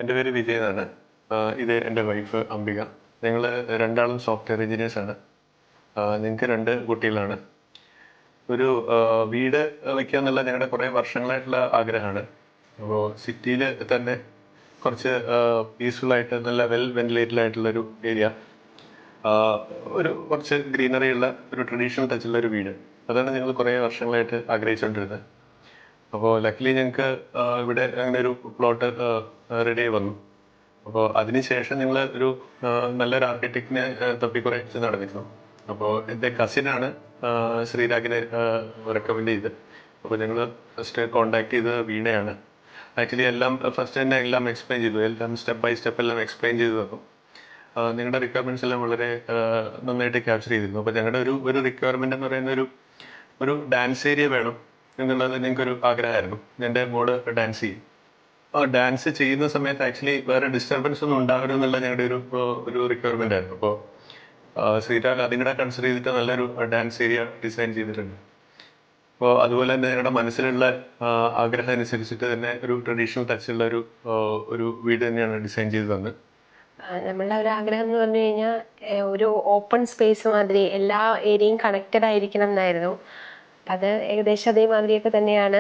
എൻ്റെ പേര് വിജയ് എന്നാണ്. ഇത് എൻ്റെ വൈഫ് അംബിക. ഞങ്ങൾ രണ്ടാളും സോഫ്റ്റ്വെയർ എഞ്ചിനീയേഴ്സാണ്. ഞങ്ങൾക്ക് 2 കുട്ടികളാണ്. ഒരു വീട് വയ്ക്കുക എന്നുള്ള ഞങ്ങളുടെ കുറേ വർഷങ്ങളായിട്ടുള്ള ആഗ്രഹമാണ്. അപ്പോൾ സിറ്റിയിൽ തന്നെ കുറച്ച് പീസ്ഫുള്ളായിട്ട് നല്ല വെൽ വെന്റിലേറ്റഡ് ആയിട്ടുള്ളൊരു ഏരിയ, കുറച്ച് ഗ്രീനറി ഉള്ള ഒരു ട്രഡീഷണൽ ടച്ചുള്ള ഒരു വീട്, അതാണ് ഞങ്ങൾ കുറേ വർഷങ്ങളായിട്ട് ആഗ്രഹിച്ചുകൊണ്ടിരുന്നത്. അപ്പോൾ ലക്കിലി ഞങ്ങൾക്ക് ഇവിടെ അങ്ങനെ ഒരു പ്ലോട്ട് റെഡി ആയി വന്നു. അപ്പോൾ അതിനുശേഷം ഞങ്ങൾ നല്ലൊരു ആർക്കിടെക്റ്റിനെ തപ്പി കുറേ നടന്നിരുന്നു. അപ്പോൾ എൻ്റെ കസിനാണ് ശ്രീരാഗിനെ റെക്കമെൻഡ് ചെയ്ത്. അപ്പോൾ ഞങ്ങൾ ഫസ്റ്റ് കോണ്ടാക്ട് ചെയ്തത് വീണയാണ്. ആക്ച്വലി ഫസ്റ്റ് തന്നെ എല്ലാം എക്സ്പ്ലെയിൻ ചെയ്തു, എല്ലാം സ്റ്റെപ്പ് ബൈ സ്റ്റെപ്പ് എല്ലാം എക്സ്പ്ലെയിൻ ചെയ്തു തന്നു. നിങ്ങളുടെ റിക്വയർമെൻറ്റ്സ് എല്ലാം വളരെ നന്നായിട്ട് ക്യാപ്ചർ ചെയ്തിരുന്നു. അപ്പോൾ ഞങ്ങളുടെ ഒരു റിക്വയർമെൻ്റ് എന്ന് പറയുന്ന ഒരു ഡാൻസ് ഏരിയ വേണം എന്നുള്ളത് ഞങ്ങൾക്കൊരു ആഗ്രഹമായിരുന്നു. എൻ്റെ മോള് ഡാൻസ് ചെയ്യും. ഡാൻസ് ചെയ്യുന്ന സമയത്ത് ആക്ച്വലി വേറെ ഡിസ്റ്റർബൻസ് ഒന്നും ഉണ്ടാവരുത് എന്നുള്ള ഞങ്ങളുടെ ഒരു റിക്വയർമെൻ്റ് ആയിരുന്നു. അപ്പോൾ ശ്രീരാഗ് അതിനെ കൺസിഡർ ചെയ്തിട്ട് നല്ലൊരു ഡാൻസ് ഏരിയ ഡിസൈൻ ചെയ്തിട്ടുണ്ട്. അപ്പോൾ അതുപോലെ തന്നെ ഞങ്ങളുടെ മനസ്സിലുള്ള ആഗ്രഹം അനുസരിച്ചിട്ട് തന്നെ ഒരു ട്രഡീഷണൽ ടച്ചുള്ള ഒരു വീട് തന്നെയാണ് ഡിസൈൻ ചെയ്ത് തന്നത്. നമ്മളുടെ ഒരു ആഗ്രഹം എന്ന് പറഞ്ഞു കഴിഞ്ഞാൽ ഒരു ഓപ്പൺ സ്പേസ് മാതിരി എല്ലാ ഏരിയയും കണക്റ്റഡ് ആയിരിക്കണം എന്നായിരുന്നു. അത് ഏകദേശം അതേമാതിരിയൊക്കെ തന്നെയാണ്.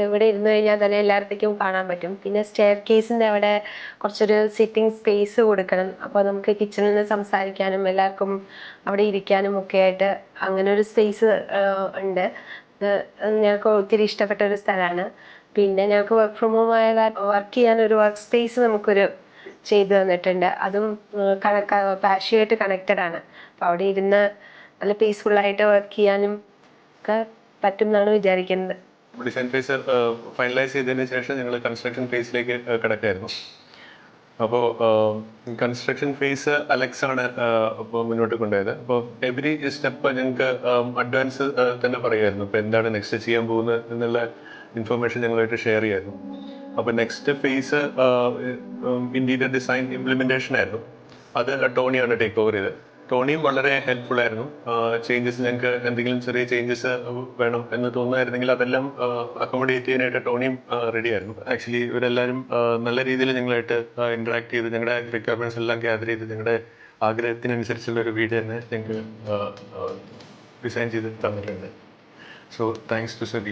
ഇവിടെ ഇരുന്ന് കഴിഞ്ഞാൽ തന്നെ എല്ലായിടത്തേക്കും കാണാൻ പറ്റും. പിന്നെ സ്റ്റെയർ കേസിൻ്റെ അവിടെ കുറച്ചൊരു സിറ്റിംഗ് സ്പേസ് കൊടുക്കണം. അപ്പോൾ നമുക്ക് കിച്ചണിൽ നിന്ന് സംസാരിക്കാനും എല്ലാവർക്കും അവിടെ ഇരിക്കാനും ഒക്കെ ആയിട്ട് അങ്ങനെ ഒരു സ്പേസ് ഉണ്ട്. ഞങ്ങൾക്ക് ഒത്തിരി ഇഷ്ടപ്പെട്ട ഒരു സ്ഥലമാണ്. പിന്നെ ഞങ്ങൾക്ക് വർക്ക് ഫ്രം ഹോം ആയ വർക്ക് ചെയ്യാനൊരു വർക്ക് സ്പേസ് നമുക്കൊരു ചെയ്തു തന്നിട്ടുണ്ട്. അതും പാഷയുമായിട്ട് കണക്റ്റഡ് ആണ്. അപ്പോൾ അവിടെ ഇരുന്ന് നല്ല പീസ്ഫുള്ളായിട്ട് വർക്ക് ചെയ്യാനും ഒക്കെ പറ്റും എന്നാണ് വിചാരിക്കുന്നത്. ഡിസൈൻ ഫേസ് ഫൈനലൈസ് ചെയ്തതിന് ശേഷം ഞങ്ങൾ കൺസ്ട്രക്ഷൻ ഫേസിലേക്ക് കിടക്കായിരുന്നു. അപ്പോൾ കൺസ്ട്രക്ഷൻ ഫേസ് അലക്സ് ആണ് അപ്പോൾ മുന്നോട്ട് കൊണ്ടുപോയത്. അപ്പോൾ എവറി സ്റ്റെപ്പ് ഞങ്ങൾക്ക് അഡ്വാൻസ് തന്നെ പറയുമായിരുന്നു. ഇപ്പോൾ എന്താണ് നെക്സ്റ്റ് ചെയ്യാൻ പോകുന്നത് എന്നുള്ള ഇൻഫർമേഷൻ ഞങ്ങളുമായിട്ട് ഷെയർ ചെയ്യായിരുന്നു. അപ്പോൾ next face interior design implementation ആയിരുന്നു. അത് ടോണിയാണ് ടേക്ക് ഓവർ ചെയ്തത്. ടോണിയും വളരെ ഹെൽപ്ഫുൾ ആയിരുന്നു. ചേഞ്ചസ് ഞങ്ങൾക്ക് എന്തെങ്കിലും ചെറിയ ചേഞ്ചസ് വേണം എന്ന് തോന്നുമായിരുന്നെങ്കിൽ അതെല്ലാം അക്കോമഡേറ്റ് ചെയ്യാനായിട്ട് ടോണിയും റെഡി ആയിരുന്നു. ആക്ച്വലി ഇവരെല്ലാവരും നല്ല രീതിയിൽ ഞങ്ങളായിട്ട് ഇൻറ്ററാക്ട് ചെയ്ത് ഞങ്ങളുടെ റിക്വയർമെൻറ്റ്സ് എല്ലാം ഗ്യാദർ ചെയ്ത് ഞങ്ങളുടെ ആഗ്രഹത്തിനനുസരിച്ചുള്ള ഒരു വീഡിയോ തന്നെ ഞങ്ങൾക്ക് ഡിസൈൻ ചെയ്ത് തന്നിട്ടുണ്ട്. So thanks to sir.